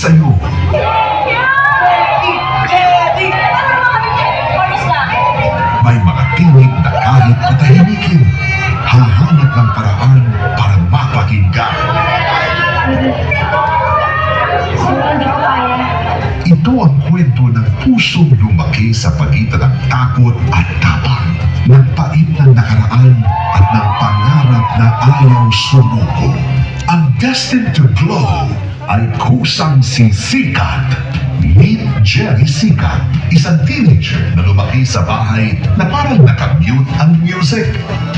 sa'yo. May mga tinig na kahit patahimikin, hahanap ng paraan para mapakinggan. Ito ang kwento ng pusong lumaki sa pagitan ng takot at tapang, ng pait ng nakaraan at ng pangarap na ayaw sumuko. Ang destined to glow ay kusang si Sikat. Meet Jenny Sikat, isang teenager na lumaki sa bahay na parang nakamute ang music.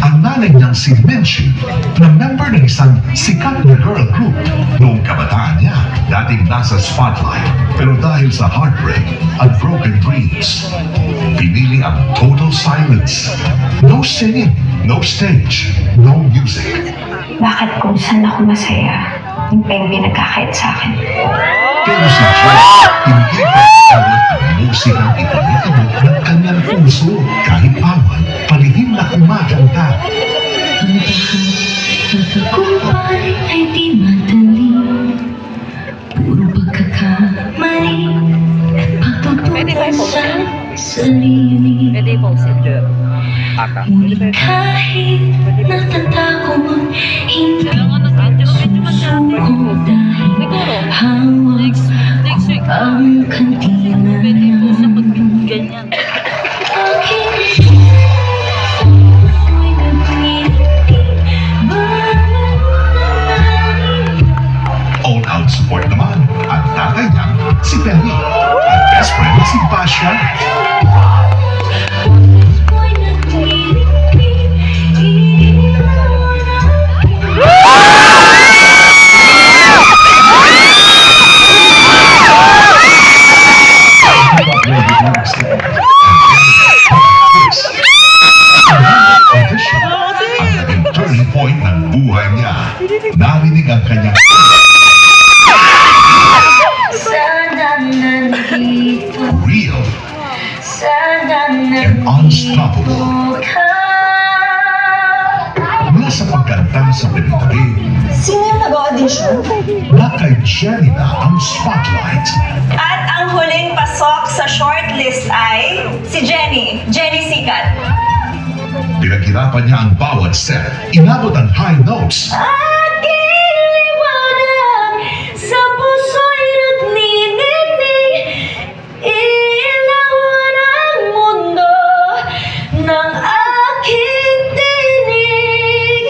Ang nanay niyang si Menchie, na member ng isang sikat na girl group. Noong kabataan niya, dating nasa spotlight, pero dahil sa heartbreak at broken dreams, pinili ang total silence. No singing, no stage, no music. Bakit kung saan ako masaya, yung pa yung pinagkakait sa akin? Pero si Joy, hindi pa tawag ang musikang itinitibok ng kanyang puso. Kahit awan, palihim na kumakanta. Ang pagtagumpay ay di madali. Puro pagkakamali, pagtutunan sa sarili. Ngunit kahit natatakot, hindi susuko dahil hawak ang kantina ng aking ako'y nagpiliti All out support naman ang tatay niya, si Penny, at best friend si Basha. ako'y nagpiliti Ang naging turning point ng buhay niya. Narinig ang kanyang sana nandito, real sana and unstoppable. nandito ka. Mula sa pagkanta sa tabi-tabi, Sino yung nag-audition? na kay Jenny na ang spotlight. At ang huling pasok sa shortlist ay si Jenny Sikat. Pinaghirapan niya ang bawat set. Inabot ang high notes. Aking liwanag sa puso'y nagninig, ilawan ang mundo ng aking tinig.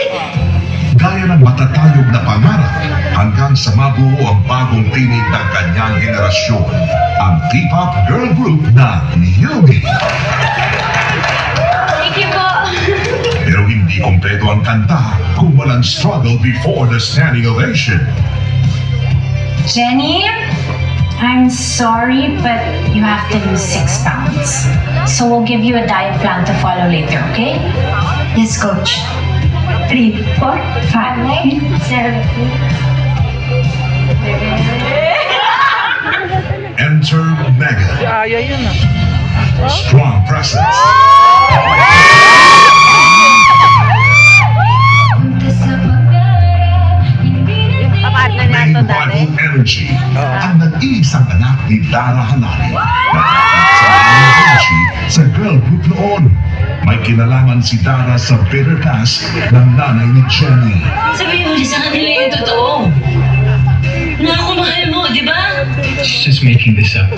Gaya ng matatayog na pangarap hanggang sa mabuo ang bagong tinig ng kanyang henerasyon. Ang P-pop girl group na Yumi. Thank you po. Pero hindi kompleto ang kanta kung walang struggle before the standing ovation. Jenny, I'm sorry, but you have to lose 6 pounds. So we'll give you a diet plan to follow later, okay? Yes, coach. 3, 4, 5, 7. Enter Mega. Aya yun ah. Strong presence. Kapartner May nato dati. vital energy. Ang nag-iisang anak ni Dara Halali. Nagkakit sa kanyang energy sa girl group noon. May kinalaman si Dara sa bitter past ng nanay ni Jenny. Sabihin mo sa kanila yung totoo. Na ako mahal mo, di ba? She's just making this up.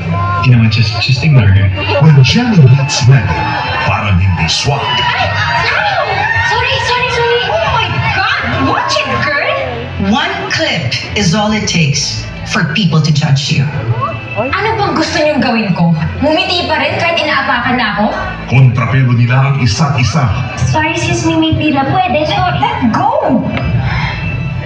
You know what, just ignore her. When Jenny meets Mega, parang hindi swak. Sorry. Oh my God! Watch it, girl! One clip is all it takes for people to judge you. Ano bang gusto niyong gawin ko? Mumiti pa rin kahit inaapakan na ako? Kontrapelo nila ang isa't isa. Sorry, sis, may pila. Pwede, sorry. Let go!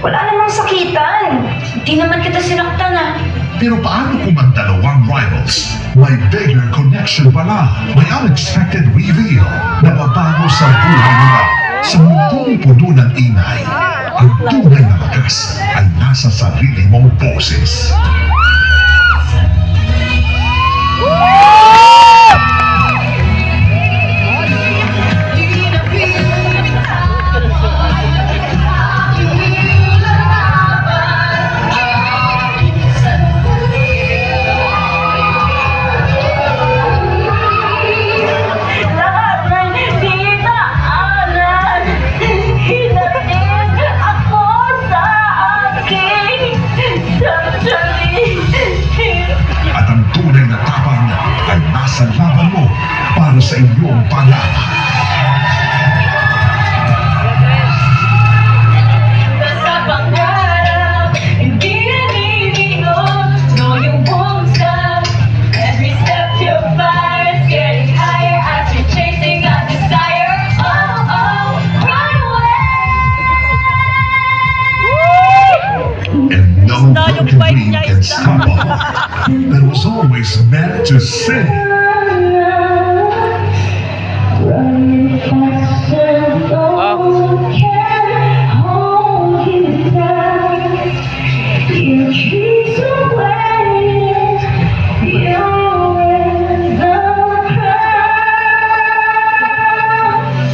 Wala namang sakitan. Di naman kita sinaktan ah. Pero paano kung ang dalawang rivals may bigger connection pala? May unexpected reveal na babago sa buhay nila. Sa mundong puno ng ingay, ang tunay na wagas ay nasa sarili mong boses. Nava. Sa pangarap, hindi naniningon. No, you won't stop. Every step you fire is getting higher as you're chasing a desire. Oh, oh, run away. And no broken dream can stop a heart that was always meant to sing.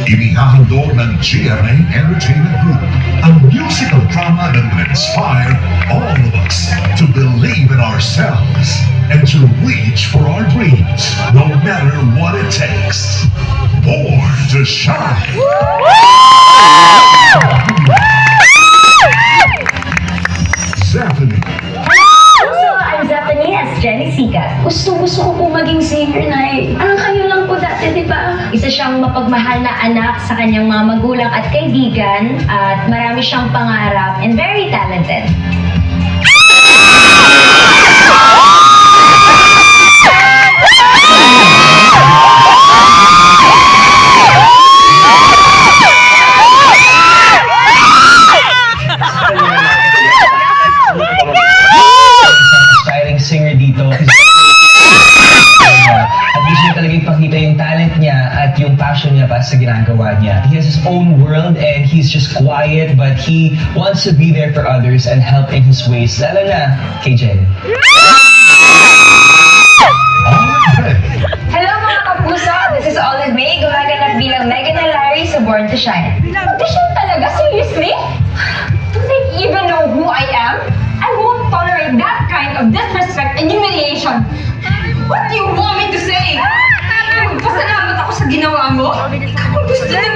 Inihahandog ng GMA Entertainment Group ang musical drama that will inspire all of us to believe in ourselves and to reach for our dreams, no matter what it takes. Born to Shine! Stephanie, So, I'm Japanese, Jenny Sika. Gusto ko po maging singer, Nay. Parang kayo lang po dati, di ba? Isa siyang mapagmahal na anak sa kanyang mga magulang at kaibigan at marami siyang pangarap and very talented. Aspiring singer dito. At gusto niya talaga ipakita yung talent niya at yung passion niya para sa ginagawa niya. He has his own world and he's just quiet but he wants to be there for others and help in his ways. Lalo na kay Jen. Hello mga kapuso! This is Olive May, gumaganap bilang Megan and Larry sa Born to Shine. Audition talaga? Seriously? Don't they even know who I am? I won't tolerate that kind of disrespect and humiliation. What do you want me to say? Magpasalamat ako sa ginawa mo? Ikaw ang gusto ng...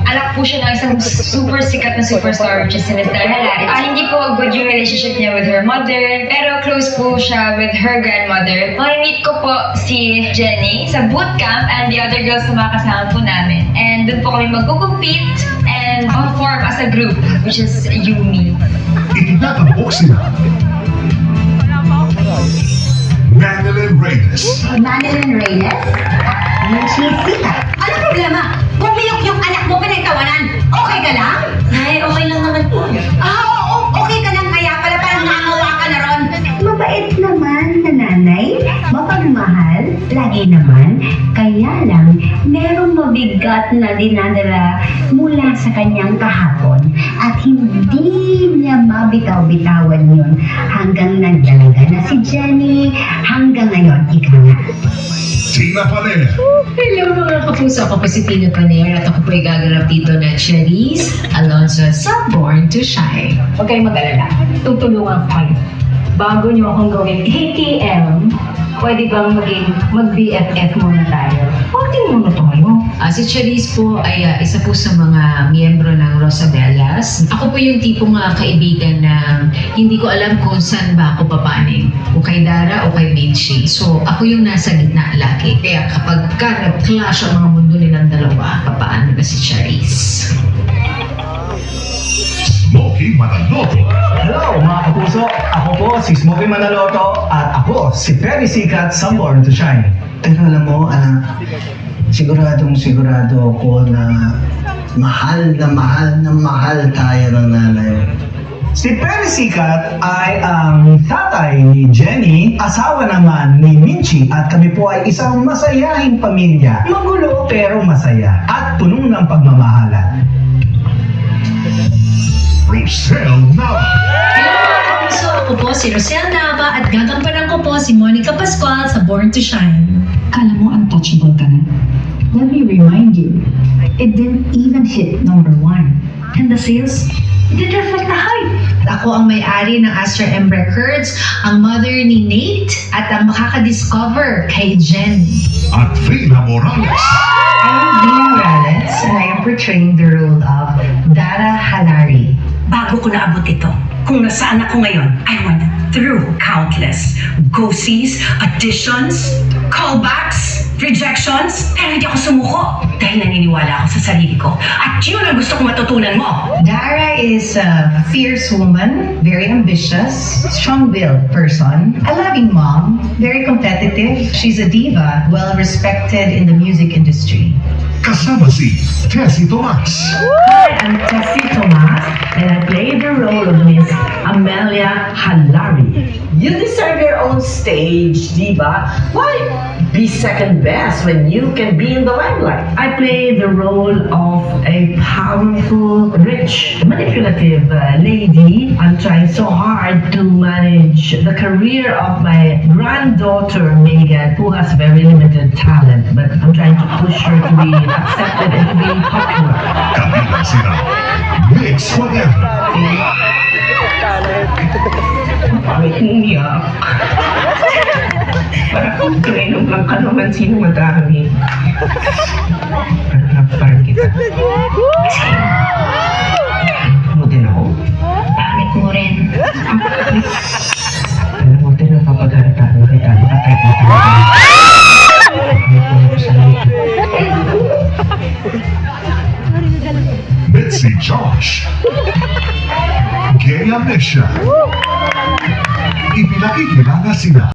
Anak po siya ng isang super sikat na superstar which is si Mr. Halari. Hindi po good yung relationship niya with her mother, pero close po siya with her grandmother. Mamimit ko po si Jenny sa bootcamp and the other girls na makasama po namin. And doon po kami magko-compete and perform as a group, which is Yumi. itinatambok sila Manilyn Reyes, Manilyn Reyes? Yung chisita. Ano problema? Pumiyok yung anak mo pinagtawanan. Okay ka lang? Ay, okay lang naman po. Oo, okay ka lang kaya pala parang nangawa ka na ron. Mabait naman na nanay, mapagmahal, lagi naman. Kaya lang, merong mabigat na dinadala mula sa kanyang kahapon at hindi niya mabitaw-bitawan yun hanggang nagdalaga na si Jenny hanggang ngayon, ika nga. Tina Paner, Hello mga kapuso, ako po si Tina Paner at ako po ay gaganap dito na Cherise Alonso sa Born to Shine. Huwag kayong mag-alala. Tutulungan ko kayo. Bago niyo akong gawin ATM, pwede bang maging mag-BFF muna tayo? Outing muna tayo. Si Cherise po ay isa po sa mga miyembro ng Rosabellas. Ako po yung tipong kaibigan na hindi ko alam kung saan ba ako papaning. O kay Dara o kay Minchi. So ako yung nasa gitna lagi. Kaya kapag nag-clash ang mga mundo nilang dalawa, papaano na si Cherise. Smokey Manaloto, Hello mga kapuso, ako po si Smokey Manaloto at ako si Perry Sikat sa Born to Shine. Pero alam mo, siguradong ako na mahal tayo ng nanay. Si Perry Sikat ay ang tatay ni Jenny, asawa naman ni Minchi at kami po ay isang masayahing pamilya. Magulo pero masaya at puno ng pagmamahalan. Rosel Nava, So ako po si Rosel Nava at gagampanan ko po si Monica Pascual sa Born to Shine. Kala mo untouchable ka na? Let me remind you, it didn't even hit #1. And the sales, it didn't reflect the hype. Ako ang may-ari ng Astra M Records, ang mother ni Nate, at ang makaka-discover kay Jen. at Vina Morales. I'm Vina Morales and I am portraying the role of Dara Halari. bago ko naabot ito. Kung nasaan ako ngayon, I went through countless go-sees, auditions, callbacks, rejections, pero hindi ako sumuko dahil naniniwala ako sa sarili ko. At yun ang gusto kong matutunan mo. Dara is a fierce woman, very ambitious, strong-willed person, a loving mom, very competitive. She's a diva, well-respected in the music industry. Kasama si Tessie Tomas. Hi, I'm Tessie Tomas, and I play the role of Miss Amelia Halari. You deserve your own stage, diva. Why be second best when you can be in the limelight? I play the role of a powerful, rich, manipulative lady. I'm trying so hard to manage the career of my granddaughter, Megan, who has very limited talent, but I'm trying to push her to be accepted and to be popular. Kabilang sila Mix Moderno. Bakit umiyak? Parang kainom lang ka naman sino madami. Parang kita. Mo din ako? Pangit mo rin. Alam mo, napapagharata na kita. Nakatay mo talaga. Betsy Josh. Gaya Mesha. Ipinakikilala sila